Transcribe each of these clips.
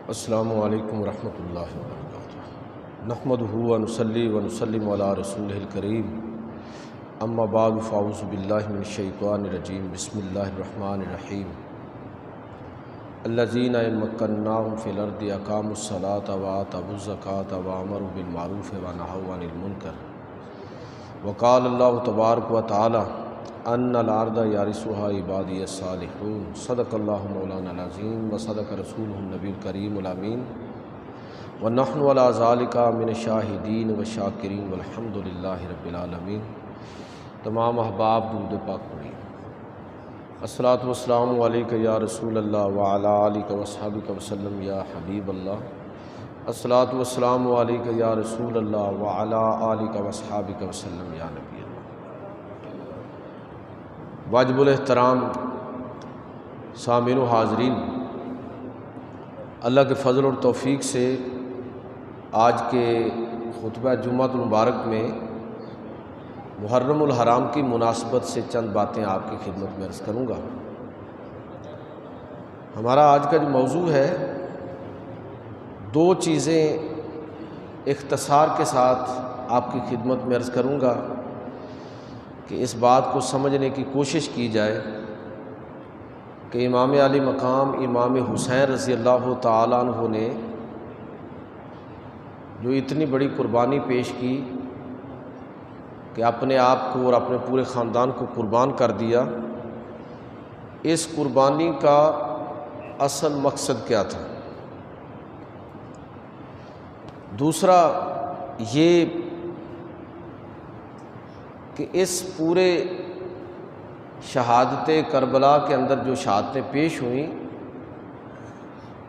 السلام علیکم ورحمۃ اللہ وبرکاتہ۔ نحمدہ و نصلی و نسلم علی رسولہ الکریم، اما بعد فاعوذ باللہ من الشیطان الرجیم، بسم اللہ الرحمن الرحیم۔ الذین ان مکناہم فی الارض اقاموا الصلاۃ وآتوا الزکاۃ وامروا بالمعروف ونہوا عن المنکر، وقال اللہ تبارک و تعالی ان الارض یرثها عبادی الصالحون۔ صدق اللہ مولانا العظیم و صدق رسولہ النبی الکریم الامین، ونحن علی ذلک من الشاہدین والشاکرین والحمد للہ رب العالمین۔ تمام احباب درود پاک پڑھیں۔ الصلاۃ والسلام علیک یا رسول اللہ وعلی آلک واصحابک وسلم یا حبیب اللہ۔ الصلاۃ والسلام علیک یا رسول اللہ وعلی آلک واصحابک وسلم یا نبی اللہ۔ واجب الاحترام سامعین و حاضرین، اللہ کے فضل اور توفیق سے آج کے خطبہ جمعۃ المبارک میں محرم الحرام کی مناسبت سے چند باتیں آپ کی خدمت میں عرض کروں گا۔ ہمارا آج کا جو موضوع ہے، دو چیزیں اختصار کے ساتھ آپ کی خدمت میں عرض کروں گا کہ اس بات کو سمجھنے کی کوشش کی جائے کہ امام علی مقام امام حسین رضی اللہ تعالیٰ عنہ نے جو اتنی بڑی قربانی پیش کی کہ اپنے آپ کو اور اپنے پورے خاندان کو قربان کر دیا، اس قربانی کا اصل مقصد کیا تھا؟ دوسرا یہ کہ اس پورے شہادت کربلا کے اندر جو شہادتیں پیش ہوئیں،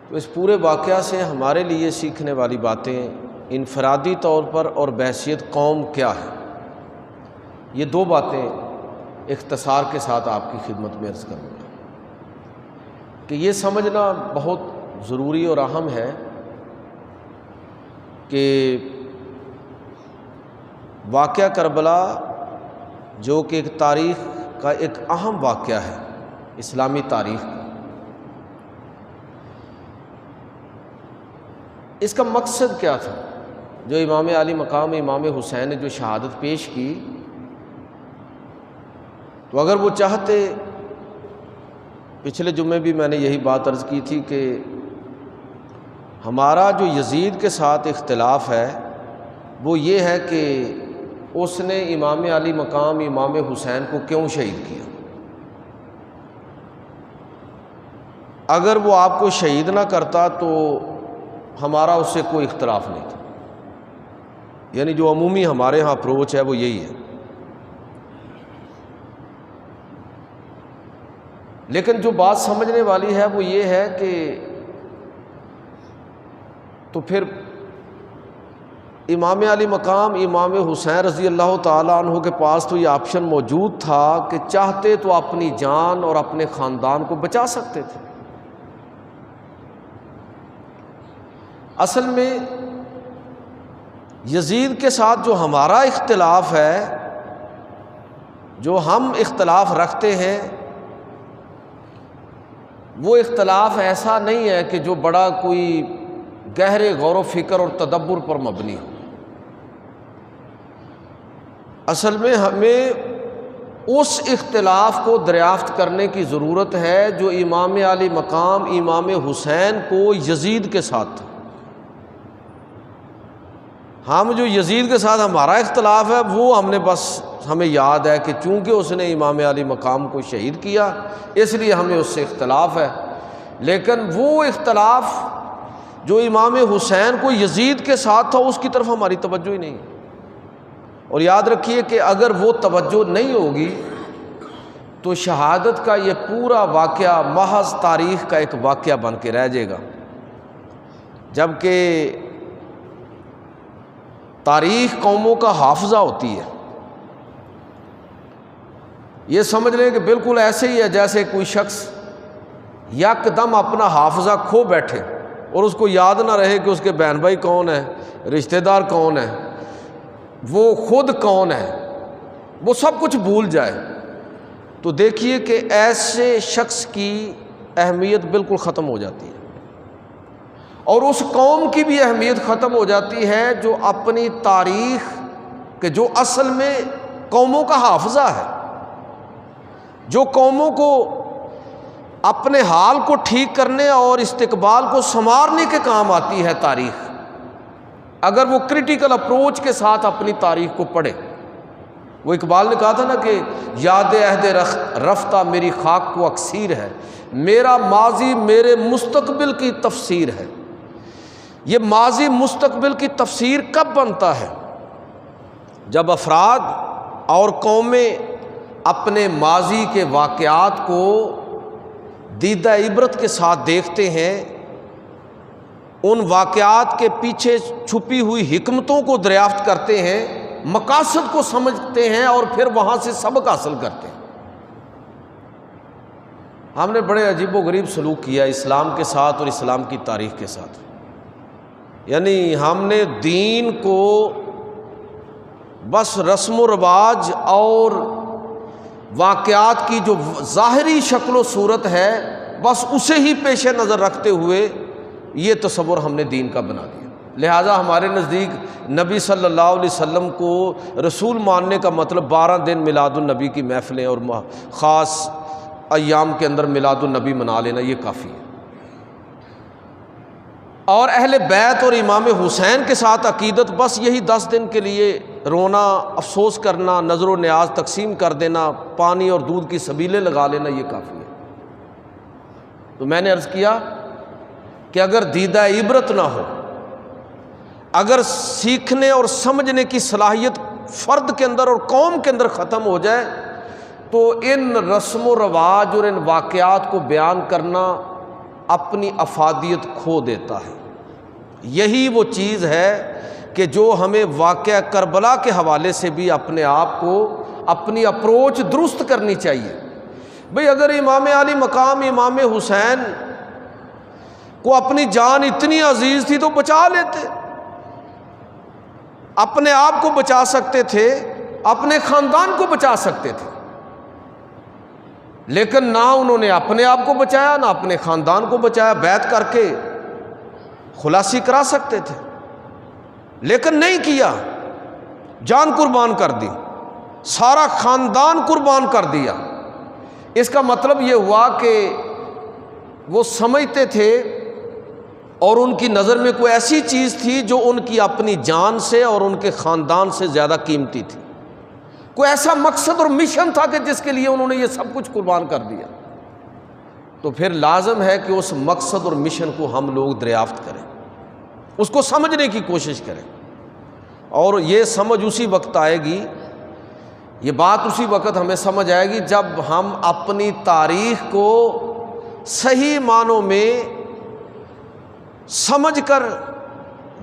تو اس پورے واقعہ سے ہمارے لیے سیکھنے والی باتیں انفرادی طور پر اور بحیثیت قوم کیا ہے، یہ دو باتیں اختصار کے ساتھ آپ کی خدمت میں عرض کروں گا کہ یہ سمجھنا بہت ضروری اور اہم ہے کہ واقعہ کربلا جو کہ ایک تاریخ کا ایک اہم واقعہ ہے، اسلامی تاریخ کا، اس کا مقصد کیا تھا؟ جو امام علی مقام امام حسین نے جو شہادت پیش کی، تو اگر وہ چاہتے، پچھلے جمعے بھی میں نے یہی بات عرض کی تھی کہ ہمارا جو یزید کے ساتھ اختلاف ہے وہ یہ ہے کہ اس نے امام علی مقام امام حسین کو کیوں شہید کیا؟ اگر وہ آپ کو شہید نہ کرتا تو ہمارا اس سے کوئی اختلاف نہیں تھا، یعنی جو عمومی ہمارے ہاں اپروچ ہے وہ یہی ہے۔ لیکن جو بات سمجھنے والی ہے وہ یہ ہے کہ تو پھر امام علی مقام امام حسین رضی اللہ تعالیٰ عنہ کے پاس تو یہ آپشن موجود تھا کہ چاہتے تو اپنی جان اور اپنے خاندان کو بچا سکتے تھے۔ اصل میں یزید کے ساتھ جو ہمارا اختلاف ہے، جو ہم اختلاف رکھتے ہیں، وہ اختلاف ایسا نہیں ہے کہ جو بڑا کوئی گہرے غور و فکر اور تدبر پر مبنی ہو۔ اصل میں ہمیں اس اختلاف کو دریافت کرنے کی ضرورت ہے جو امام علی مقام امام حسین کو یزید کے ساتھ تھا۔ ہم جو یزید کے ساتھ ہمارا اختلاف ہے وہ ہمیں یاد ہے کہ چونکہ اس نے امام علی مقام کو شہید کیا اس لیے ہمیں اس سے اختلاف ہے، لیکن وہ اختلاف جو امام حسین کو یزید کے ساتھ تھا اس کی طرف ہماری توجہ ہی نہیں ہے۔ اور یاد رکھیے کہ اگر وہ توجہ نہیں ہوگی تو شہادت کا یہ پورا واقعہ محض تاریخ کا ایک واقعہ بن کے رہ جائے گا، جبکہ تاریخ قوموں کا حافظہ ہوتی ہے۔ یہ سمجھ لیں کہ بالکل ایسے ہی ہے جیسے کوئی شخص یک دم اپنا حافظہ کھو بیٹھے اور اس کو یاد نہ رہے کہ اس کے بہن بھائی کون ہے، رشتہ دار کون ہے، وہ خود کون ہے، وہ سب کچھ بھول جائے، تو دیکھیے کہ ایسے شخص کی اہمیت بالکل ختم ہو جاتی ہے۔ اور اس قوم کی بھی اہمیت ختم ہو جاتی ہے جو اپنی تاریخ کے جو اصل میں قوموں کا حافظہ ہے، جو قوموں کو اپنے حال کو ٹھیک کرنے اور استقبال کو سنوارنے کے کام آتی ہے تاریخ، اگر وہ کرٹیکل اپروچ کے ساتھ اپنی تاریخ کو پڑھے۔ وہ اقبال نے کہا تھا نا کہ یاد عہد رفتہ میری خاک کو اکسیر ہے، میرا ماضی میرے مستقبل کی تفسیر ہے۔ یہ ماضی مستقبل کی تفسیر کب بنتا ہے؟ جب افراد اور قومیں اپنے ماضی کے واقعات کو دیدہ عبرت کے ساتھ دیکھتے ہیں، ان واقعات کے پیچھے چھپی ہوئی حکمتوں کو دریافت کرتے ہیں، مقاصد کو سمجھتے ہیں اور پھر وہاں سے سبق حاصل کرتے ہیں۔ ہم نے بڑے عجیب و غریب سلوک کیا اسلام کے ساتھ اور اسلام کی تاریخ کے ساتھ، یعنی ہم نے دین کو بس رسم و رواج اور واقعات کی جو ظاہری شکل و صورت ہے بس اسے ہی پیش نظر رکھتے ہوئے یہ تصور ہم نے دین کا بنا دیا۔ لہٰذا ہمارے نزدیک نبی صلی اللہ علیہ وسلم کو رسول ماننے کا مطلب 12 دن میلاد النبی کی محفلیں اور خاص ایام کے اندر میلاد النبی منا لینا یہ کافی ہے۔ اور اہل بیت اور امام حسین کے ساتھ عقیدت بس یہی 10 دن کے لیے رونا، افسوس کرنا، نظر و نیاز تقسیم کر دینا، پانی اور دودھ کی سبیلیں لگا لینا یہ کافی ہے۔ تو میں نے عرض کیا کہ اگر دیدہ عبرت نہ ہو، اگر سیکھنے اور سمجھنے کی صلاحیت فرد کے اندر اور قوم کے اندر ختم ہو جائے تو ان رسم و رواج اور ان واقعات کو بیان کرنا اپنی افادیت کھو دیتا ہے۔ یہی وہ چیز ہے کہ جو ہمیں واقعہ کربلا کے حوالے سے بھی اپنے آپ کو اپنی اپروچ درست کرنی چاہیے۔ بھئی اگر امام علی مقام امام حسین کو اپنی جان اتنی عزیز تھی تو بچا لیتے، اپنے آپ کو بچا سکتے تھے، اپنے خاندان کو بچا سکتے تھے، لیکن نہ انہوں نے اپنے آپ کو بچایا نہ اپنے خاندان کو بچایا۔ بیعت کر کے خلاصی کرا سکتے تھے لیکن نہیں کیا، جان قربان کر دی، سارا خاندان قربان کر دیا۔ اس کا مطلب یہ ہوا کہ وہ سمجھتے تھے اور ان کی نظر میں کوئی ایسی چیز تھی جو ان کی اپنی جان سے اور ان کے خاندان سے زیادہ قیمتی تھی، کوئی ایسا مقصد اور مشن تھا کہ جس کے لیے انہوں نے یہ سب کچھ قربان کر دیا۔ تو پھر لازم ہے کہ اس مقصد اور مشن کو ہم لوگ دریافت کریں، اس کو سمجھنے کی کوشش کریں، اور یہ سمجھ اسی وقت آئے گی، یہ بات اسی وقت ہمیں سمجھ آئے گی جب ہم اپنی تاریخ کو صحیح معنوں میں سمجھ کر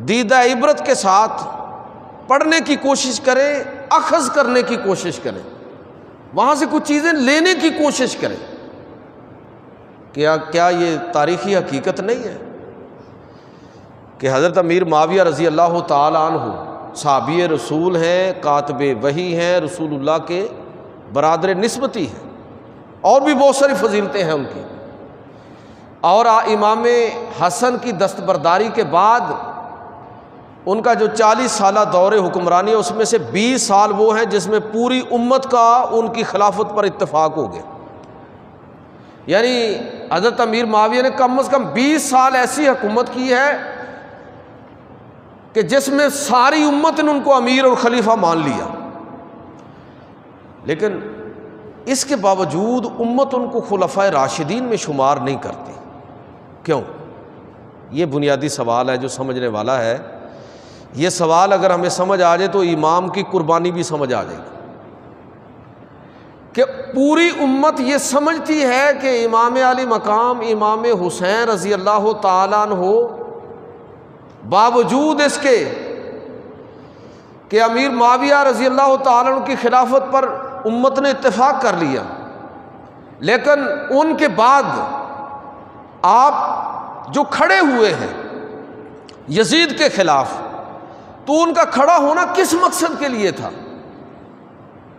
دیدہ عبرت کے ساتھ پڑھنے کی کوشش کریں، اخذ کرنے کی کوشش کریں، وہاں سے کچھ چیزیں لینے کی کوشش کریں۔ کیا یہ تاریخی حقیقت نہیں ہے کہ حضرت امیر معاویہ رضی اللہ تعالی عنہ صحابی رسول ہیں، کاتب وحی ہیں، رسول اللہ کے برادر نسبتی ہیں، اور بھی بہت ساری فضیلتیں ہیں ان کی، اور امام حسن کی دستبرداری کے بعد ان کا جو 40 سالہ دور حکمرانی ہے اس میں سے 20 سال وہ ہیں جس میں پوری امت کا ان کی خلافت پر اتفاق ہو گیا۔ یعنی حضرت امیر معاویہ نے کم از کم 20 سال ایسی حکومت کی ہے کہ جس میں ساری امت نے ان کو امیر اور خلیفہ مان لیا، لیکن اس کے باوجود امت ان کو خلفائے راشدین میں شمار نہیں کرتی۔ کیوں؟ یہ بنیادی سوال ہے جو سمجھنے والا ہے۔ یہ سوال اگر ہمیں سمجھ آ جائے تو امام کی قربانی بھی سمجھ آ جائے گی کہ پوری امت یہ سمجھتی ہے کہ امام علی مقام امام حسین رضی اللہ تعالیٰ عنہ باوجود اس کے کہ امیر معاویہ رضی اللہ تعالیٰ عنہ کی خلافت پر امت نے اتفاق کر لیا، لیکن ان کے بعد آپ جو کھڑے ہوئے ہیں یزید کے خلاف، تو ان کا کھڑا ہونا کس مقصد کے لیے تھا؟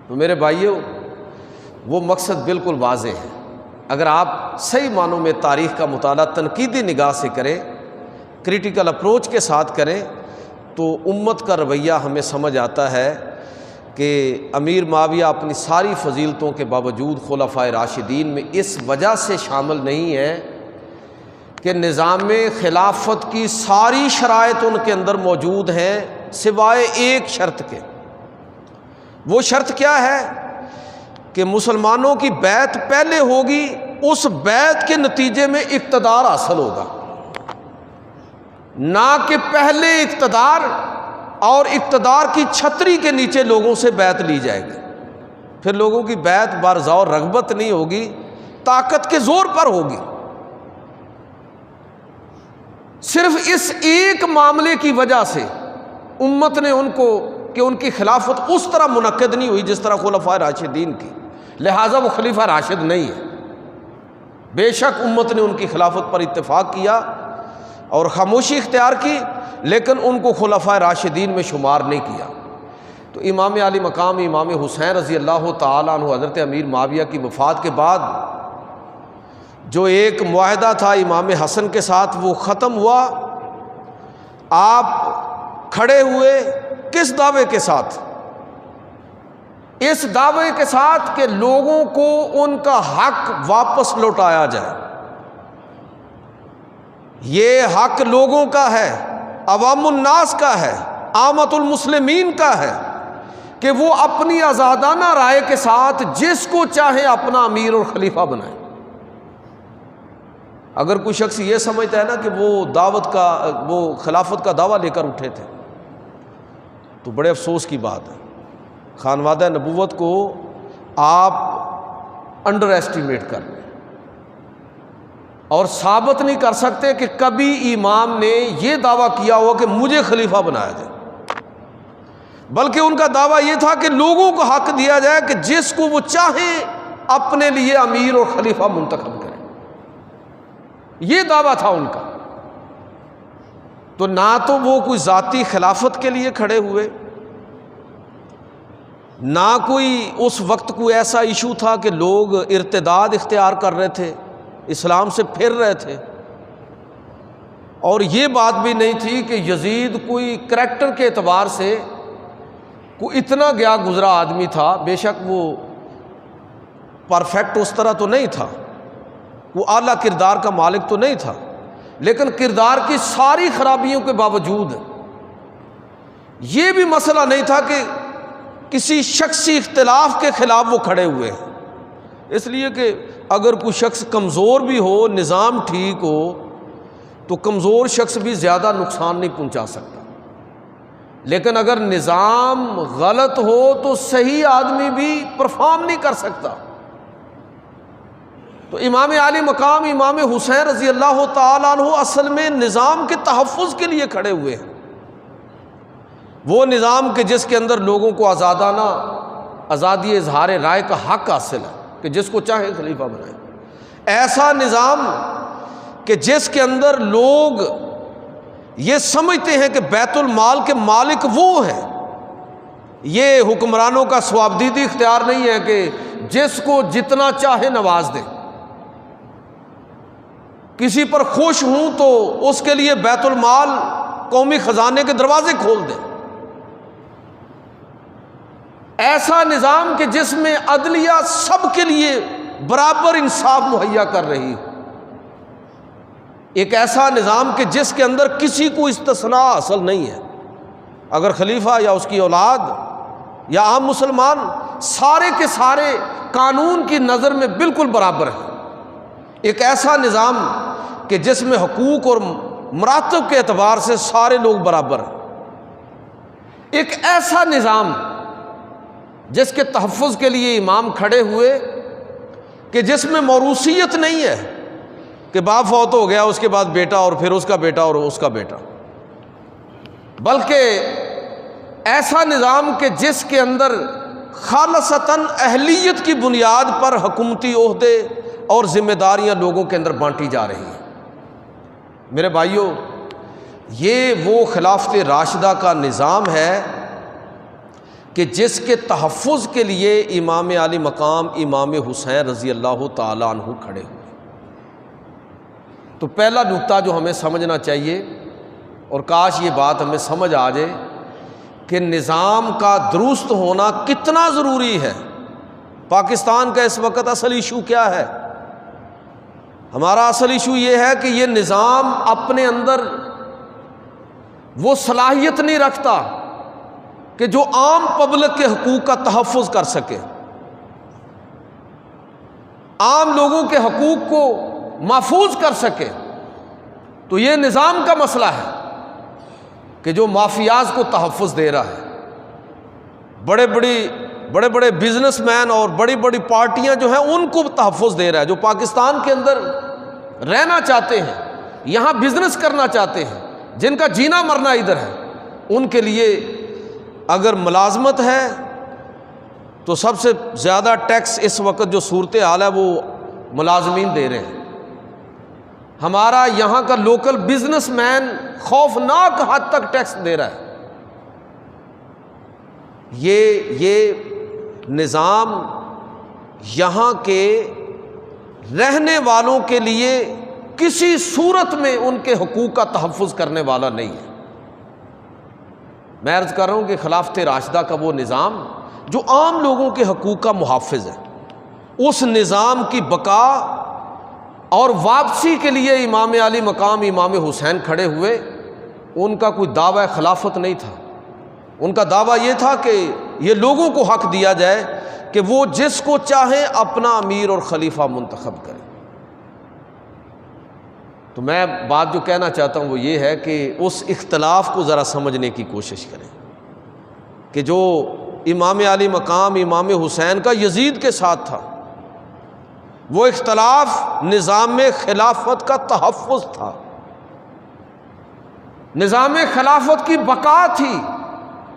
تو میرے بھائیو، وہ مقصد بالکل واضح ہے۔ اگر آپ صحیح معنوں میں تاریخ کا مطالعہ تنقیدی نگاہ سے کریں کریٹیکل اپروچ کے ساتھ کریں تو امت کا رویہ ہمیں سمجھ آتا ہے کہ امیر معاویہ اپنی ساری فضیلتوں کے باوجود خلفائے راشدین میں اس وجہ سے شامل نہیں ہے کہ نظام خلافت کی ساری شرائط ان کے اندر موجود ہیں سوائے ایک شرط کے۔ وہ شرط کیا ہے کہ مسلمانوں کی بیعت پہلے ہوگی، اس بیعت کے نتیجے میں اقتدار حاصل ہوگا، نہ کہ پہلے اقتدار اور اقتدار کی چھتری کے نیچے لوگوں سے بیعت لی جائے گی۔ پھر لوگوں کی بیعت بارضا و رغبت نہیں ہوگی، طاقت کے زور پر ہوگی۔ صرف اس ایک معاملے کی وجہ سے امت نے ان کو کہ ان کی خلافت اس طرح منعقد نہیں ہوئی جس طرح خلفائے راشدین کی، لہٰذا وہ خلیفہ راشد نہیں ہے۔ بے شک امت نے ان کی خلافت پر اتفاق کیا اور خاموشی اختیار کی، لیکن ان کو خلفائے راشدین میں شمار نہیں کیا۔ تو امام علی مقام امام حسین رضی اللہ تعالیٰ عنہ حضرت امیر معاویہ کی وفات کے بعد جو ایک معاہدہ تھا امام حسن کے ساتھ وہ ختم ہوا۔ آپ کھڑے ہوئے کس دعوے کے ساتھ؟ اس دعوے کے ساتھ کہ لوگوں کو ان کا حق واپس لوٹایا جائے۔ یہ حق لوگوں کا ہے، عوام الناس کا ہے، عامت المسلمین کا ہے کہ وہ اپنی آزادانہ رائے کے ساتھ جس کو چاہے اپنا امیر اور خلیفہ بنائیں۔ اگر کوئی شخص یہ سمجھتا ہے نا کہ وہ خلافت کا دعویٰ لے کر اٹھے تھے تو بڑے افسوس کی بات ہے۔ خانوادہ نبوت کو آپ انڈر ایسٹیمیٹ کر رہے ہیں اور ثابت نہیں کر سکتے کہ کبھی امام نے یہ دعویٰ کیا ہوا کہ مجھے خلیفہ بنایا جائے، بلکہ ان کا دعویٰ یہ تھا کہ لوگوں کو حق دیا جائے کہ جس کو وہ چاہیں اپنے لیے امیر اور خلیفہ منتخب کریں۔ یہ دعویٰ تھا ان کا۔ تو نہ تو وہ کوئی ذاتی خلافت کے لیے کھڑے ہوئے، نہ کوئی اس وقت کوئی ایسا ایشو تھا کہ لوگ ارتداد اختیار کر رہے تھے، اسلام سے پھر رہے تھے، اور یہ بات بھی نہیں تھی کہ یزید کوئی کریکٹر کے اعتبار سے کوئی اتنا گیا گزرا آدمی تھا۔ بے شک وہ پرفیکٹ اس طرح تو نہیں تھا، وہ اعلیٰ کردار کا مالک تو نہیں تھا، لیکن کردار کی ساری خرابیوں کے باوجود یہ بھی مسئلہ نہیں تھا کہ کسی شخصی اختلاف کے خلاف وہ کھڑے ہوئے ہیں۔ اس لیے کہ اگر کوئی شخص کمزور بھی ہو، نظام ٹھیک ہو، تو کمزور شخص بھی زیادہ نقصان نہیں پہنچا سکتا، لیکن اگر نظام غلط ہو تو صحیح آدمی بھی پرفارم نہیں کر سکتا۔ تو امام علی مقام امام حسین رضی اللہ تعالیٰ عنہ اصل میں نظام کے تحفظ کے لیے کھڑے ہوئے ہیں، وہ نظام کے جس کے اندر لوگوں کو آزادی اظہار رائے کا حق حاصل ہے کہ جس کو چاہے خلیفہ بنائے، ایسا نظام کہ جس کے اندر لوگ یہ سمجھتے ہیں کہ بیت المال کے مالک وہ ہیں۔ یہ حکمرانوں کا ثوابدیدی اختیار نہیں ہے کہ جس کو جتنا چاہے نواز دیں، کسی پر خوش ہوں تو اس کے لیے بیت المال قومی خزانے کے دروازے کھول دیں۔ ایسا نظام کہ جس میں عدلیہ سب کے لیے برابر انصاف مہیا کر رہی ہو، ایک ایسا نظام کہ جس کے اندر کسی کو استثناء حاصل نہیں ہے، اگر خلیفہ یا اس کی اولاد یا عام مسلمان سارے کے سارے قانون کی نظر میں بالکل برابر ہیں۔ ایک ایسا نظام کہ جس میں حقوق اور مراتب کے اعتبار سے سارے لوگ برابر ہیں۔ ایک ایسا نظام جس کے تحفظ کے لیے امام کھڑے ہوئے کہ جس میں موروثیت نہیں ہے کہ باپ فوت ہو گیا اس کے بعد بیٹا اور پھر اس کا بیٹا اور اس کا بیٹا، بلکہ ایسا نظام کہ جس کے اندر خالصتاً اہلیت کی بنیاد پر حکومتی عہدے اور ذمہ داریاں لوگوں کے اندر بانٹی جا رہی ہیں۔ میرے بھائیوں، یہ وہ خلافت راشدہ کا نظام ہے کہ جس کے تحفظ کے لیے امام علی مقام امام حسین رضی اللہ تعالیٰ عنہ کھڑے ہوئے۔ تو پہلا نکتہ جو ہمیں سمجھنا چاہیے اور کاش یہ بات ہمیں سمجھ آ جائے کہ نظام کا درست ہونا کتنا ضروری ہے۔ پاکستان کا اس وقت اصل ایشو کیا ہے؟ ہمارا اصل ایشو یہ ہے کہ یہ نظام اپنے اندر وہ صلاحیت نہیں رکھتا کہ جو عام پبلک کے حقوق کا تحفظ کر سکے، عام لوگوں کے حقوق کو محفوظ کر سکے۔ تو یہ نظام کا مسئلہ ہے کہ جو مافیاز کو تحفظ دے رہا ہے، بڑے بڑے بزنس مین اور بڑی بڑی پارٹیاں جو ہیں ان کو تحفظ دے رہا ہے، جو پاکستان کے اندر رہنا چاہتے ہیں، یہاں بزنس کرنا چاہتے ہیں، جن کا جینا مرنا ادھر ہے، ان کے لیے اگر ملازمت ہے تو سب سے زیادہ ٹیکس اس وقت جو صورتحال ہے وہ ملازمین دے رہے ہیں۔ ہمارا یہاں کا لوکل بزنس مین خوفناک حد تک ٹیکس دے رہا ہے۔ یہ نظام یہاں کے رہنے والوں کے لیے کسی صورت میں ان کے حقوق کا تحفظ کرنے والا نہیں ہے۔ میں عرض کر رہا ہوں کہ خلافت راشدہ کا وہ نظام جو عام لوگوں کے حقوق کا محافظ ہے، اس نظام کی بقا اور واپسی کے لیے امام علی مقام امام حسین کھڑے ہوئے۔ ان کا کوئی دعویٰ خلافت نہیں تھا، ان کا دعویٰ یہ تھا کہ یہ لوگوں کو حق دیا جائے کہ وہ جس کو چاہیں اپنا امیر اور خلیفہ منتخب کریں۔ تو میں بات جو کہنا چاہتا ہوں وہ یہ ہے کہ اس اختلاف کو ذرا سمجھنے کی کوشش کریں کہ جو امام علی مقام امام حسین کا یزید کے ساتھ تھا، وہ اختلاف نظام خلافت کا تحفظ تھا، نظام خلافت کی بقا تھی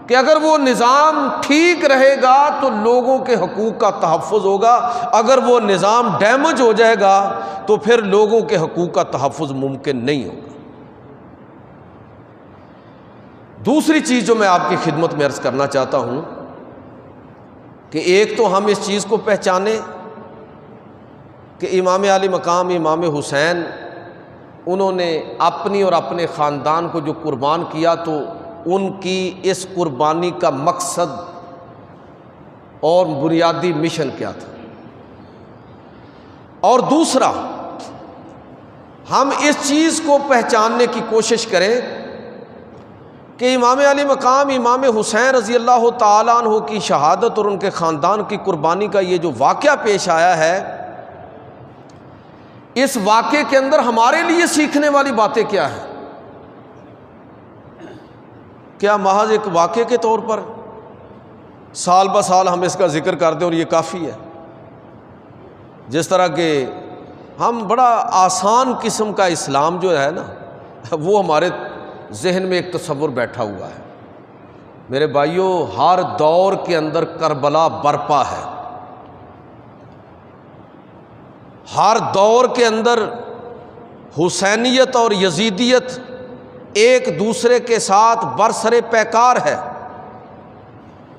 کہ اگر وہ نظام ٹھیک رہے گا تو لوگوں کے حقوق کا تحفظ ہوگا، اگر وہ نظام ڈیمیج ہو جائے گا تو پھر لوگوں کے حقوق کا تحفظ ممکن نہیں ہوگا۔ دوسری چیز جو میں آپ کی خدمت میں عرض کرنا چاہتا ہوں کہ ایک تو ہم اس چیز کو پہچانیں کہ امام علی مقام امام حسین انہوں نے اپنی اور اپنے خاندان کو جو قربان کیا تو ان کی اس قربانی کا مقصد اور بنیادی مشن کیا تھا، اور دوسرا ہم اس چیز کو پہچاننے کی کوشش کریں کہ امام علی مقام امام حسین رضی اللہ تعالیٰ عنہ کی شہادت اور ان کے خاندان کی قربانی کا یہ جو واقعہ پیش آیا ہے، اس واقعے کے اندر ہمارے لیے سیکھنے والی باتیں کیا ہیں؟ کیا محض ایک واقعے کے طور پر سال بہ سال ہم اس کا ذکر کر دیں اور یہ کافی ہے؟ جس طرح کہ ہم بڑا آسان قسم کا اسلام جو ہے نا وہ ہمارے ذہن میں ایک تصور بیٹھا ہوا ہے۔ میرے بھائیوں، ہر دور کے اندر کربلا برپا ہے، ہر دور کے اندر حسینیت اور یزیدیت ایک دوسرے کے ساتھ برسر پیکار ہے۔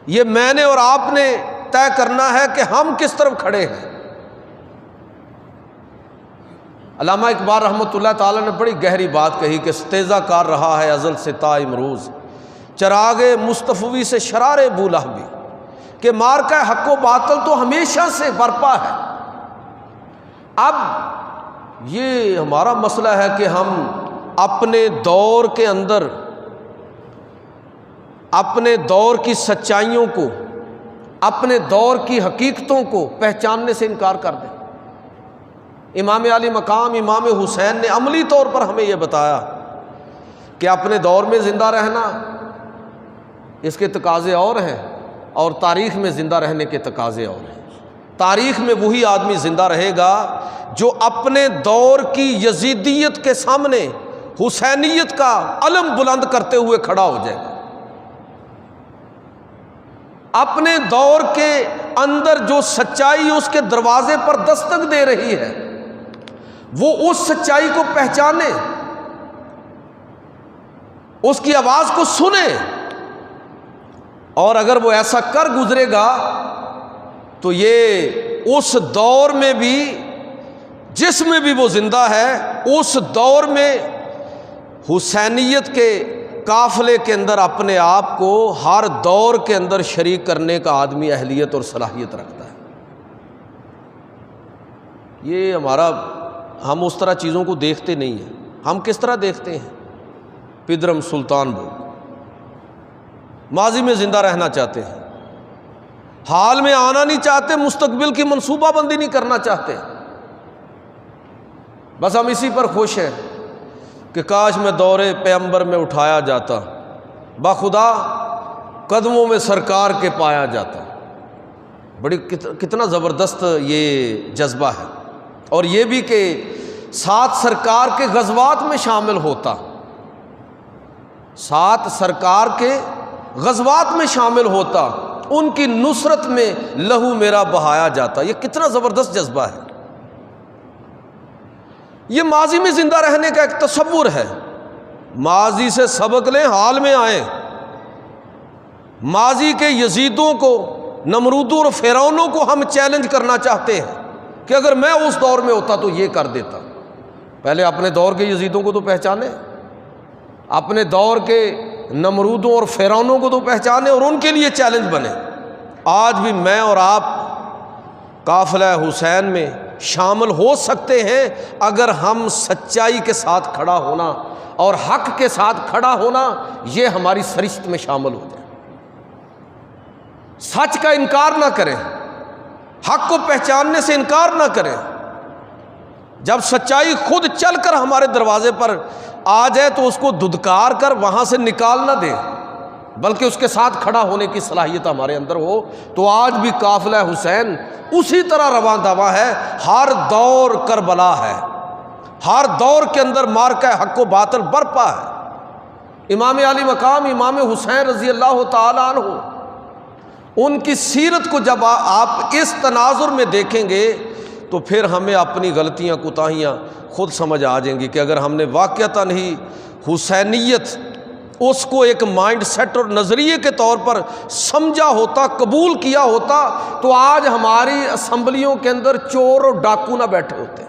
یہ میں نے اور آپ نے طے کرنا ہے کہ ہم کس طرف کھڑے ہیں۔ علامہ اقبال رحمۃ اللہ تعالیٰ نے بڑی گہری بات کہی کہ استیزا کار رہا ہے ازل سے تا امروز، چراغ مصطفی سے شرار بولہبی، کہ مارکہ حق و باطل تو ہمیشہ سے برپا ہے۔ اب یہ ہمارا مسئلہ ہے کہ ہم اپنے دور کے اندر اپنے دور کی سچائیوں کو، اپنے دور کی حقیقتوں کو پہچاننے سے انکار کر دیں۔ امام علی مقام امام حسین نے عملی طور پر ہمیں یہ بتایا کہ اپنے دور میں زندہ رہنا اس کے تقاضے اور ہیں اور تاریخ میں زندہ رہنے کے تقاضے اور ہیں۔ تاریخ میں وہی آدمی زندہ رہے گا جو اپنے دور کی یزیدیت کے سامنے حسینیت کا علم بلند کرتے ہوئے کھڑا ہو جائے گا۔ اپنے دور کے اندر جو سچائی اس کے دروازے پر دستک دے رہی ہے وہ اس سچائی کو پہچانے، اس کی آواز کو سنے، اور اگر وہ ایسا کر گزرے گا تو یہ اس دور میں بھی جس میں بھی وہ زندہ ہے اس دور میں حسینیت کے قافلے کے اندر اپنے آپ کو ہر دور کے اندر شریک کرنے کا آدمی اہلیت اور صلاحیت رکھتا ہے۔ یہ ہم اس طرح چیزوں کو دیکھتے نہیں ہیں۔ ہم کس طرح دیکھتے ہیں؟ پدرم سلطان لوگ ماضی میں زندہ رہنا چاہتے ہیں، حال میں آنا نہیں چاہتے، مستقبل کی منصوبہ بندی نہیں کرنا چاہتے، بس ہم اسی پر خوش ہیں کہ کاش میں دور پیغمبر میں اٹھایا جاتا، بخدا قدموں میں سرکار کے پایا جاتا۔ بڑی کتنا زبردست یہ جذبہ ہے، اور یہ بھی کہ ساتھ سرکار کے غزوات میں شامل ہوتا، ساتھ سرکار کے غزوات میں شامل ہوتا، ان کی نصرت میں لہو میرا بہایا جاتا۔ یہ کتنا زبردست جذبہ ہے۔ یہ ماضی میں زندہ رہنے کا ایک تصور ہے۔ ماضی سے سبق لیں، حال میں آئیں۔ ماضی کے یزیدوں کو، نمرودوں اور فرعونوں کو ہم چیلنج کرنا چاہتے ہیں کہ اگر میں اس دور میں ہوتا تو یہ کر دیتا۔ پہلے اپنے دور کے یزیدوں کو تو پہچانے، اپنے دور کے نمرودوں اور فرعونوں کو تو پہچانے اور ان کے لیے چیلنج بنے۔ آج بھی میں اور آپ قافلہ حسین میں شامل ہو سکتے ہیں اگر ہم سچائی کے ساتھ کھڑا ہونا اور حق کے ساتھ کھڑا ہونا یہ ہماری سرشت میں شامل ہو جائے۔ سچ کا انکار نہ کریں، حق کو پہچاننے سے انکار نہ کریں۔ جب سچائی خود چل کر ہمارے دروازے پر آ جائے تو اس کو دھدکار کر وہاں سے نکال نہ دیں، بلکہ اس کے ساتھ کھڑا ہونے کی صلاحیت ہمارے اندر ہو۔ تو آج بھی قافلہ حسین اسی طرح رواں دواں ہے۔ ہر دور کربلا ہے، ہر دور کے اندر معرکہ حق و باطل برپا ہے۔ امام علی مقام امام حسین رضی اللہ تعالی عنہ، ان کی سیرت کو جب آپ اس تناظر میں دیکھیں گے تو پھر ہمیں اپنی غلطیاں کوتاہیاں خود سمجھ آ جائیں گی کہ اگر ہم نے واقعتاً ہی حسینیت اس کو ایک مائنڈ سیٹ اور نظریے کے طور پر سمجھا ہوتا، قبول کیا ہوتا، تو آج ہماری اسمبلیوں کے اندر چور اور ڈاکو نہ بیٹھے ہوتے۔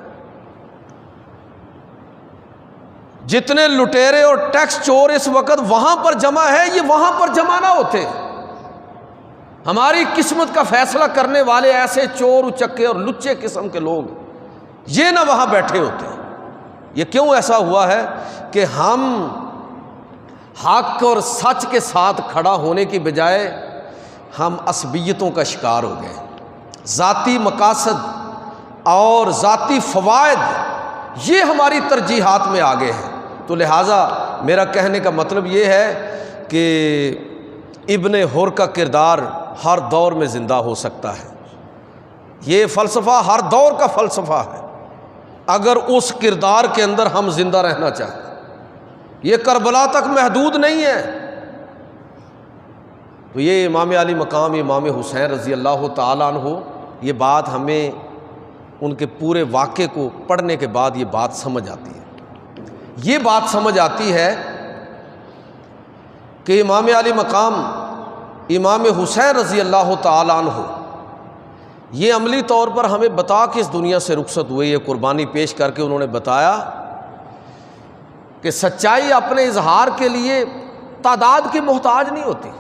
جتنے لٹیرے اور ٹیکس چور اس وقت وہاں پر جمع ہے، یہ وہاں پر جمع نہ ہوتے۔ ہماری قسمت کا فیصلہ کرنے والے ایسے چور اچکے اور لچے قسم کے لوگ یہ نہ وہاں بیٹھے ہوتے۔ یہ کیوں ایسا ہوا ہے کہ ہم حق اور سچ کے ساتھ کھڑا ہونے کی بجائے ہم عصبیتوں کا شکار ہو گئے، ذاتی مقاصد اور ذاتی فوائد یہ ہماری ترجیحات میں آگے ہیں۔ تو لہٰذا میرا کہنے کا مطلب یہ ہے کہ ابن حر کا کردار ہر دور میں زندہ ہو سکتا ہے۔ یہ فلسفہ ہر دور کا فلسفہ ہے اگر اس کردار کے اندر ہم زندہ رہنا چاہتے ہیں۔ یہ کربلا تک محدود نہیں ہے۔ تو یہ امام علی مقام امام حسین رضی اللہ تعالیٰ عنہ، یہ بات ہمیں ان کے پورے واقعے کو پڑھنے کے بعد یہ بات سمجھ آتی ہے۔ یہ بات سمجھ آتی ہے کہ امام علی مقام امام حسین رضی اللہ تعالیٰ عنہ یہ عملی طور پر ہمیں بتا کے اس دنیا سے رخصت ہوئے، یہ قربانی پیش کر کے انہوں نے بتایا کہ سچائی اپنے اظہار کے لیے تعداد کی محتاج نہیں ہوتی۔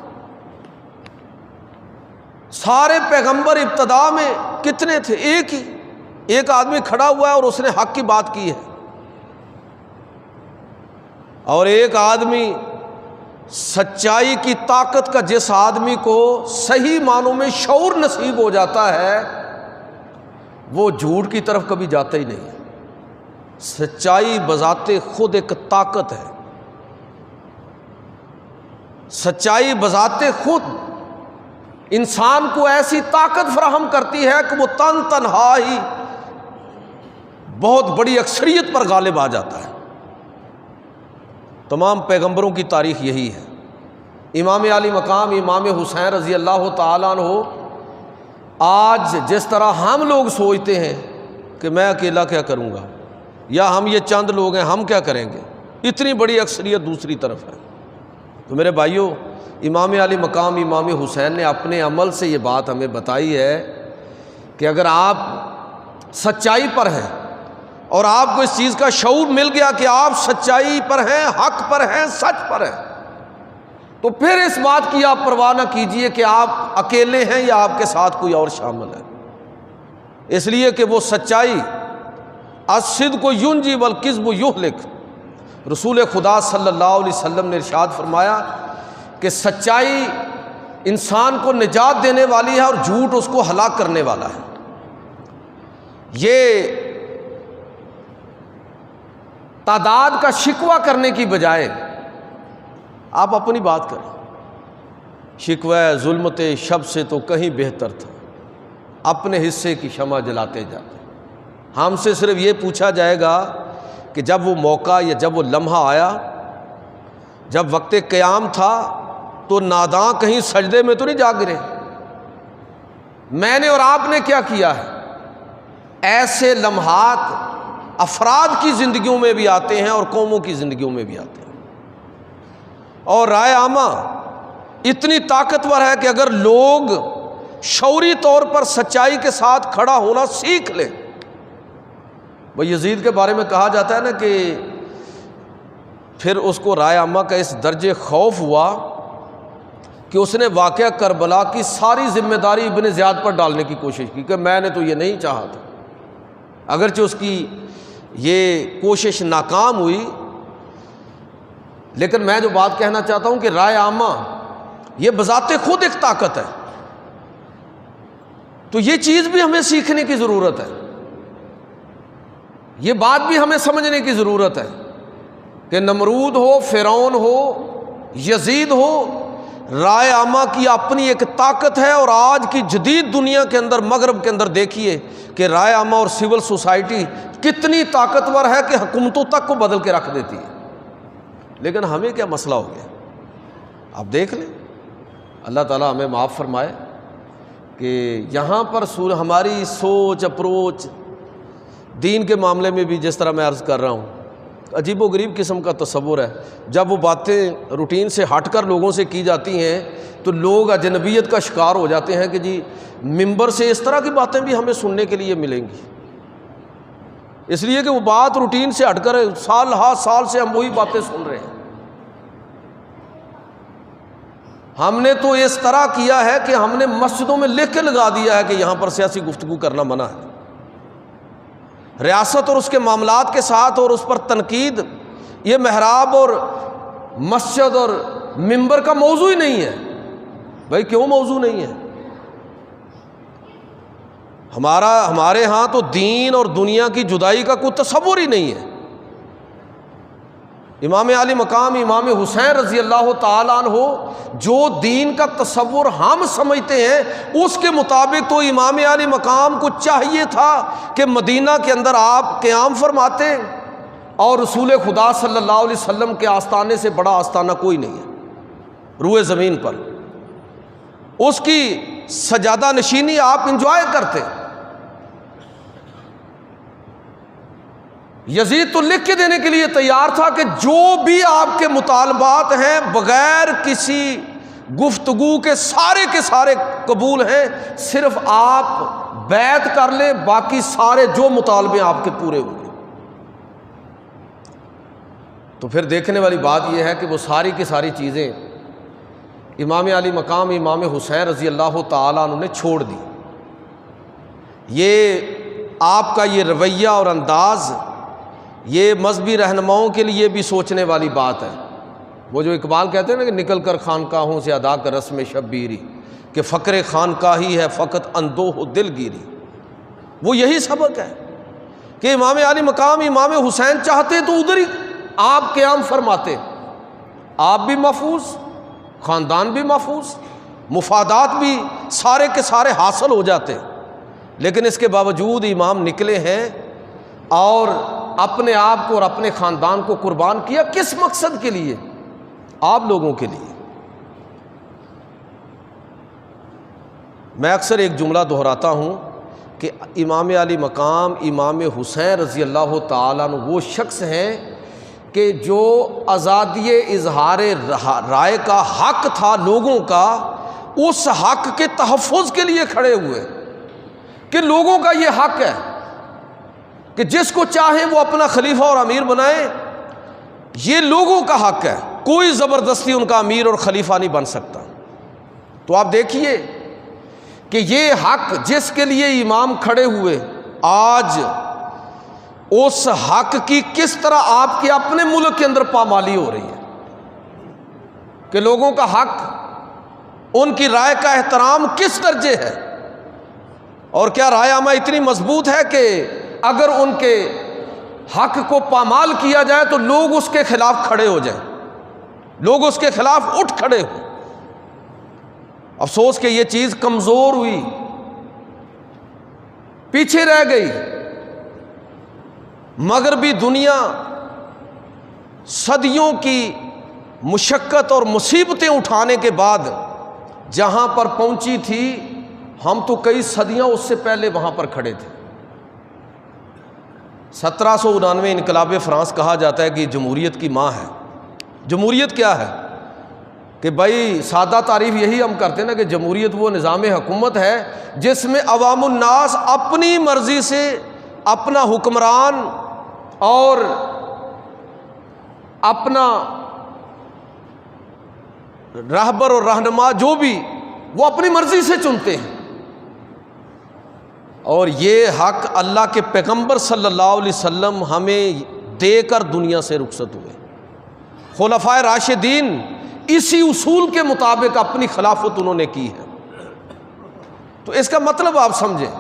سارے پیغمبر ابتدا میں کتنے تھے؟ ایک آدمی کھڑا ہوا ہے اور اس نے حق کی بات کی ہے، اور ایک آدمی سچائی کی طاقت کا، جس آدمی کو صحیح معنوں میں شعور نصیب ہو جاتا ہے وہ جھوٹ کی طرف کبھی جاتا ہی نہیں ہے۔ سچائی بذات خود ایک طاقت ہے، سچائی بذات خود انسان کو ایسی طاقت فراہم کرتی ہے کہ وہ تنہا ہی بہت بڑی اکثریت پر غالب آ جاتا ہے۔ تمام پیغمبروں کی تاریخ یہی ہے۔ امام علی مقام امام حسین رضی اللہ تعالیٰ عنہ آج جس طرح ہم لوگ سوچتے ہیں کہ میں اکیلا کیا کروں گا، یا ہم یہ چند لوگ ہیں ہم کیا کریں گے، اتنی بڑی اکثریت دوسری طرف ہے۔ تو میرے بھائیوں، امام علی مقام امام حسین نے اپنے عمل سے یہ بات ہمیں بتائی ہے کہ اگر آپ سچائی پر ہیں اور آپ کو اس چیز کا شعور مل گیا کہ آپ سچائی پر ہیں، حق پر ہیں، سچ پر ہیں، تو پھر اس بات کی آپ پرواہ نہ کیجئے کہ آپ اکیلے ہیں یا آپ کے ساتھ کوئی اور شامل ہے، اس لیے کہ وہ سچائی الصدق ینجی والکذب یہلک، رسول خدا صلی اللہ علیہ وسلم نے ارشاد فرمایا کہ سچائی انسان کو نجات دینے والی ہے اور جھوٹ اس کو ہلاک کرنے والا ہے۔ یہ تعداد کا شکوہ کرنے کی بجائے آپ اپنی بات کریں، شکوہ ظلمت شب سے تو کہیں بہتر تھا، اپنے حصے کی شمع جلاتے جاتے۔ ہم سے صرف یہ پوچھا جائے گا کہ جب وہ موقع یا جب وہ لمحہ آیا، جب وقت قیام تھا، تو ناداں کہیں سجدے میں تو نہیں جا گرے، میں نے اور آپ نے کیا کیا ہے؟ ایسے لمحات افراد کی زندگیوں میں بھی آتے ہیں اور قوموں کی زندگیوں میں بھی آتے ہیں، اور رائے عامہ اتنی طاقتور ہے کہ اگر لوگ شعوری طور پر سچائی کے ساتھ کھڑا ہونا سیکھ لیں۔ وہ یزید کے بارے میں کہا جاتا ہے نا کہ پھر اس کو رائے عامہ کا اس درجے خوف ہوا کہ اس نے واقعہ کربلا کی ساری ذمہ داری ابن زیاد پر ڈالنے کی کوشش کی کہ میں نے تو یہ نہیں چاہا تھا، اگرچہ اس کی یہ کوشش ناکام ہوئی، لیکن میں جو بات کہنا چاہتا ہوں کہ رائے عامہ یہ بذات خود ایک طاقت ہے، تو یہ چیز بھی ہمیں سیکھنے کی ضرورت ہے، یہ بات بھی ہمیں سمجھنے کی ضرورت ہے کہ نمرود ہو، فرعون ہو، یزید ہو، رائے عامہ کی اپنی ایک طاقت ہے۔ اور آج کی جدید دنیا کے اندر، مغرب کے اندر دیکھیے کہ رائے عامہ اور سول سوسائٹی کتنی طاقتور ہے کہ حکومتوں تک کو بدل کے رکھ دیتی ہے، لیکن ہمیں کیا مسئلہ ہو گیا؟ آپ دیکھ لیں، اللہ تعالیٰ ہمیں معاف فرمائے کہ یہاں پر ہماری سوچ اپروچ دین کے معاملے میں بھی جس طرح میں عرض کر رہا ہوں، عجیب و غریب قسم کا تصور ہے۔ جب وہ باتیں روٹین سے ہٹ کر لوگوں سے کی جاتی ہیں تو لوگ اجنبیت کا شکار ہو جاتے ہیں کہ جی ممبر سے اس طرح کی باتیں بھی ہمیں سننے کے لیے ملیں گی، اس لیے کہ وہ بات روٹین سے ہٹ کر سال ہا سال سے ہم وہی باتیں سن رہے ہیں۔ ہم نے تو اس طرح کیا ہے کہ ہم نے مسجدوں میں لکھ کے لگا دیا ہے کہ یہاں پر سیاسی گفتگو کرنا منع ہے، ریاست اور اس کے معاملات کے ساتھ اور اس پر تنقید یہ محراب اور مسجد اور ممبر کا موضوع ہی نہیں ہے۔ بھائی کیوں موضوع نہیں ہے؟ ہمارے ہاں تو دین اور دنیا کی جدائی کا کوئی تصور ہی نہیں ہے۔ امام علی مقام امام حسین رضی اللہ تعالیٰ عنہ جو دین کا تصور ہم سمجھتے ہیں اس کے مطابق تو امام علی مقام کو چاہیے تھا کہ مدینہ کے اندر آپ قیام فرماتے، اور رسول خدا صلی اللہ علیہ وسلم کے آستانے سے بڑا آستانہ کوئی نہیں ہے روئے زمین پر، اس کی سجادہ نشینی آپ انجوائے کرتے۔ یزید تو لکھ کے دینے کے لیے تیار تھا کہ جو بھی آپ کے مطالبات ہیں بغیر کسی گفتگو کے سارے قبول ہیں، صرف آپ بیعت کر لیں، باقی سارے جو مطالبے آپ کے پورے ہوں گے۔ تو پھر دیکھنے والی بات یہ ہے کہ وہ ساری کی ساری چیزیں امام علی مقام امام حسین رضی اللہ تعالیٰ عنہ نے چھوڑ دی۔ یہ آپ کا یہ رویہ اور انداز یہ مذہبی رہنماؤں کے لیے بھی سوچنے والی بات ہے۔ وہ جو اقبال کہتے ہیں نا کہ نکل کر خانقاہوں سے ادا کر رسم شبیری، کہ فقر خانقاہی ہے فقط اندوہ دل گیری، وہ یہی سبق ہے کہ امام علی مقام امام حسین چاہتے تو ادھر ہی آپ قیام فرماتے، آپ بھی محفوظ، خاندان بھی محفوظ، مفادات بھی سارے کے سارے حاصل ہو جاتے، لیکن اس کے باوجود امام نکلے ہیں اور اپنے آپ کو اور اپنے خاندان کو قربان کیا۔ کس مقصد کے لیے؟ آپ لوگوں کے لیے۔ میں اکثر ایک جملہ دہراتا ہوں کہ امام علی مقام امام حسین رضی اللہ تعالیٰ عنہ وہ شخص ہیں کہ جو آزادی اظہار رائے کا حق تھا لوگوں کا، اس حق کے تحفظ کے لیے کھڑے ہوئے کہ لوگوں کا یہ حق ہے، کہ جس کو چاہے وہ اپنا خلیفہ اور امیر بنائے، یہ لوگوں کا حق ہے، کوئی زبردستی ان کا امیر اور خلیفہ نہیں بن سکتا۔ تو آپ دیکھیے کہ یہ حق جس کے لیے امام کھڑے ہوئے، آج اس حق کی کس طرح آپ کے اپنے ملک کے اندر پامالی ہو رہی ہے کہ لوگوں کا حق، ان کی رائے کا احترام کس درجے ہے، اور کیا رائے عامہ اتنی مضبوط ہے کہ اگر ان کے حق کو پامال کیا جائے تو لوگ اس کے خلاف کھڑے ہو جائیں، لوگ اس کے خلاف اٹھ کھڑے ہوں۔ افسوس کہ یہ چیز کمزور ہوئی، پیچھے رہ گئی۔ مغربی دنیا صدیوں کی مشقت اور مصیبتیں اٹھانے کے بعد جہاں پر پہنچی تھی، ہم تو کئی صدیاں اس سے پہلے وہاں پر کھڑے تھے۔ 1799 انقلاب فرانس کہا جاتا ہے کہ جمہوریت کی ماں ہے۔ جمہوریت کیا ہے کہ بھائی سادہ تعریف یہی ہم کرتے ہیں نا کہ جمہوریت وہ نظام حکومت ہے جس میں عوام الناس اپنی مرضی سے اپنا حکمران اور اپنا رہبر اور رہنما جو بھی وہ اپنی مرضی سے چنتے ہیں، اور یہ حق اللہ کے پیغمبر صلی اللہ علیہ وسلم ہمیں دے کر دنیا سے رخصت ہوئے۔ خلفائے راشدین اسی اصول کے مطابق اپنی خلافت انہوں نے کی ہے۔ تو اس کا مطلب آپ سمجھیں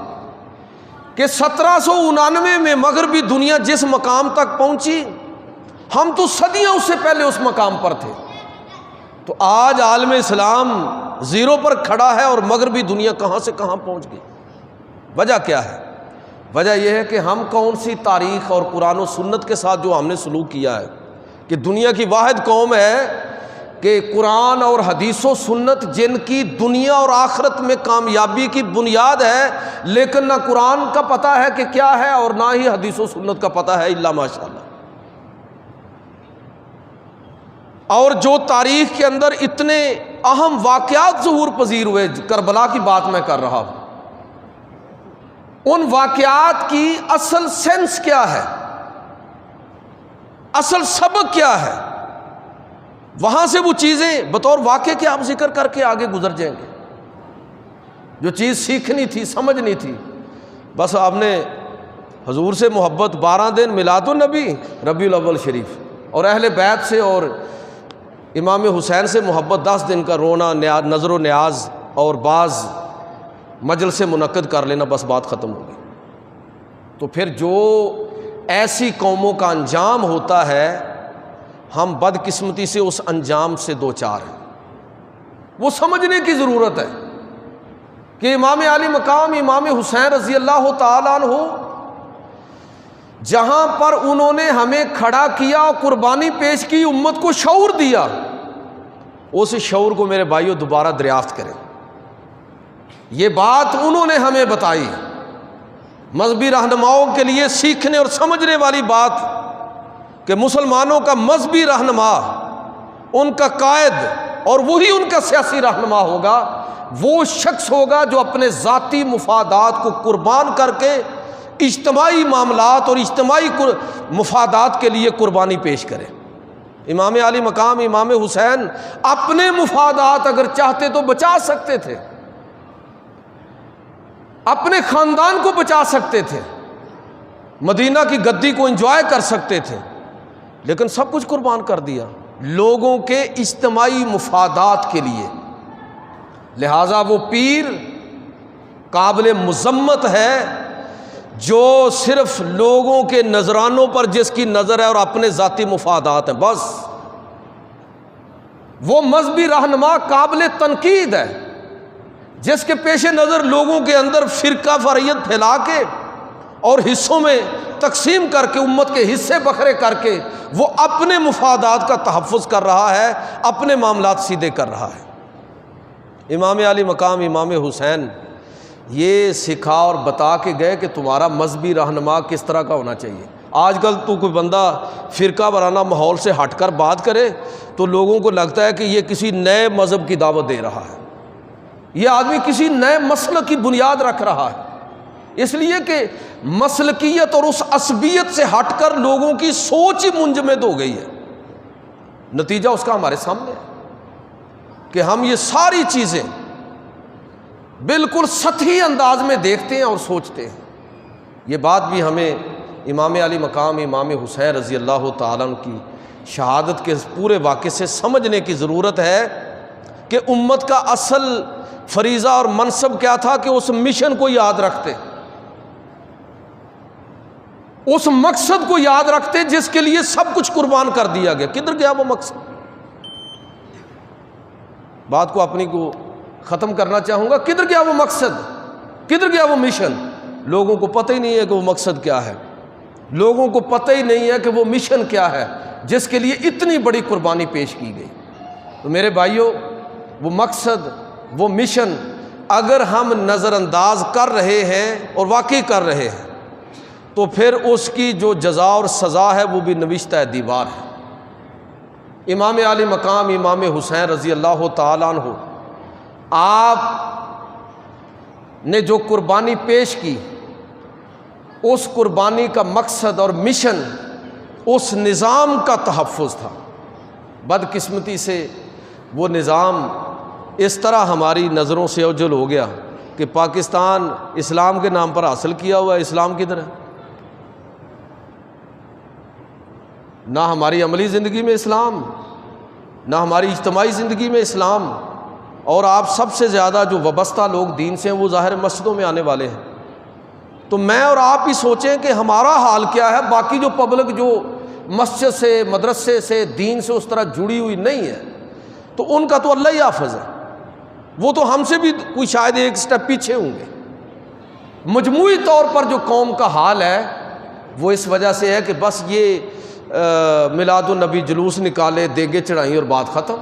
کہ 1799 میں مغربی دنیا جس مقام تک پہنچی، ہم تو صدیاں اس سے پہلے اس مقام پر تھے۔ تو آج عالم اسلام زیرو پر کھڑا ہے اور مغربی دنیا کہاں سے کہاں پہنچ گئی۔ وجہ کیا ہے؟ وجہ یہ ہے کہ ہم کون سی تاریخ اور قرآن و سنت کے ساتھ جو ہم نے سلوک کیا ہے، کہ دنیا کی واحد قوم ہے کہ قرآن اور حدیث و سنت جن کی دنیا اور آخرت میں کامیابی کی بنیاد ہے، لیکن نہ قرآن کا پتہ ہے کہ کیا ہے اور نہ ہی حدیث و سنت کا پتہ ہے، الا ماشاءاللہ۔ اور جو تاریخ کے اندر اتنے اہم واقعات ظہور پذیر ہوئے، کربلا کی بات میں کر رہا ہوں، ان واقعات کی اصل سینس کیا ہے، اصل سبق کیا ہے، وہاں سے وہ چیزیں بطور واقعے کے آپ ذکر کر کے آگے گزر جائیں گے۔ جو چیز سیکھنی تھی، سمجھنی تھی، بس آپ نے حضور سے محبت 12 دن میلاد النبی ربیع الاول شریف، اور اہل بیت سے اور امام حسین سے محبت 10 دن کا رونا، نظر و نیاز اور بعض مجلس منعقد کر لینا، بس بات ختم ہو گئی۔ تو پھر جو ایسی قوموں کا انجام ہوتا ہے، ہم بدقسمتی سے اس انجام سے دوچار ہیں۔ وہ سمجھنے کی ضرورت ہے کہ امام علی مقام امام حسین رضی اللہ تعالیٰ عنہ جہاں پر انہوں نے ہمیں کھڑا کیا اور قربانی پیش کی، امت کو شعور دیا، اس شعور کو میرے بھائیوں دوبارہ دریافت کریں۔ یہ بات انہوں نے ہمیں بتائی، مذہبی رہنماؤں کے لیے سیکھنے اور سمجھنے والی بات کہ مسلمانوں کا مذہبی رہنما، ان کا قائد اور وہی ان کا سیاسی رہنما ہوگا، وہ شخص ہوگا جو اپنے ذاتی مفادات کو قربان کر کے اجتماعی معاملات اور اجتماعی مفادات کے لیے قربانی پیش کرے۔ امام علی مقام امام حسین اپنے مفادات اگر چاہتے تو بچا سکتے تھے، اپنے خاندان کو بچا سکتے تھے، مدینہ کی گدی کو انجوائے کر سکتے تھے، لیکن سب کچھ قربان کر دیا لوگوں کے اجتماعی مفادات کے لیے۔ لہٰذا وہ پیر قابل مذمت ہے جو صرف لوگوں کے نذرانوں پر جس کی نظر ہے اور اپنے ذاتی مفادات ہیں، بس۔ وہ مذہبی رہنما قابل تنقید ہے جس کے پیش نظر لوگوں کے اندر فرقہ واریت پھیلا کے اور حصوں میں تقسیم کر کے، امت کے حصے بکھرے کر کے، وہ اپنے مفادات کا تحفظ کر رہا ہے، اپنے معاملات سیدھے کر رہا ہے۔ امام علی مقام امام حسین یہ سکھا اور بتا کے گئے کہ تمہارا مذہبی رہنما کس طرح کا ہونا چاہیے۔ آج کل تو کوئی بندہ فرقہ وارانہ ماحول سے ہٹ کر بات کرے تو لوگوں کو لگتا ہے کہ یہ کسی نئے مذہب کی دعوت دے رہا ہے، یہ آدمی کسی نئے مسلک کی بنیاد رکھ رہا ہے۔ اس لیے کہ مسلکیت اور اس عصبیت سے ہٹ کر لوگوں کی سوچ ہی منجمد ہو گئی ہے۔ نتیجہ اس کا ہمارے سامنے ہے کہ ہم یہ ساری چیزیں بالکل سطحی انداز میں دیکھتے ہیں اور سوچتے ہیں۔ یہ بات بھی ہمیں امام علی مقام امام حسین رضی اللہ تعالیٰ عنہ کی شہادت کے پورے واقعے سے سمجھنے کی ضرورت ہے کہ امت کا اصل فریضہ اور منصب کیا تھا کہ اس مشن کو یاد رکھتے، اس مقصد کو یاد رکھتے جس کے لیے سب کچھ قربان کر دیا گیا۔ کدھر گیا وہ مقصد؟ بات کو اپنی کو ختم کرنا چاہوں گا، کدھر گیا وہ مقصد، کدھر گیا وہ مشن؟ لوگوں کو پتہ ہی نہیں ہے کہ وہ مقصد کیا ہے، لوگوں کو پتہ ہی نہیں ہے کہ وہ مشن کیا ہے جس کے لیے اتنی بڑی قربانی پیش کی گئی۔ تو میرے بھائیوں، وہ مقصد، وہ مشن اگر ہم نظر انداز کر رہے ہیں اور واقعی کر رہے ہیں تو پھر اس کی جو جزا اور سزا ہے وہ بھی نوشتہ دیوار ہے۔ امام علی مقام امام حسین رضی اللہ تعالیٰ عنہ، آپ نے جو قربانی پیش کی، اس قربانی کا مقصد اور مشن اس نظام کا تحفظ تھا۔ بدقسمتی سے وہ نظام اس طرح ہماری نظروں سے اوجھل ہو گیا کہ پاکستان اسلام کے نام پر حاصل کیا ہوا ہے، اسلام کدھر ہے؟ نہ ہماری عملی زندگی میں اسلام، نہ ہماری اجتماعی زندگی میں اسلام، اور آپ سب سے زیادہ جو وابستہ لوگ دین سے ہیں وہ ظاہر مسجدوں میں آنے والے ہیں۔ تو میں اور آپ ہی سوچیں کہ ہمارا حال کیا ہے۔ باقی جو پبلک جو مسجد سے، مدرسے سے، دین سے اس طرح جڑی ہوئی نہیں ہے تو ان کا تو اللہ ہی حافظ ہے، وہ تو ہم سے بھی کوئی شاید ایک سٹیپ پیچھے ہوں گے۔ مجموعی طور پر جو قوم کا حال ہے وہ اس وجہ سے ہے کہ بس یہ میلاد النبی جلوس نکالے، دیگیں چڑھائیں اور بات ختم۔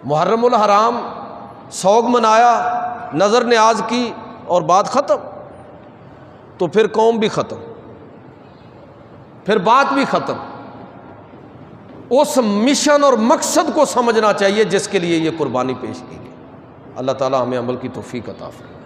محرم الحرام سوگ منایا، نظر نیاز کی اور بات ختم، تو پھر قوم بھی ختم، پھر بات بھی ختم۔ اس مشن اور مقصد کو سمجھنا چاہیے جس کے لیے یہ قربانی پیش کی گئی۔ اللہ تعالی ہمیں عمل کی توفیق عطا فرمائے۔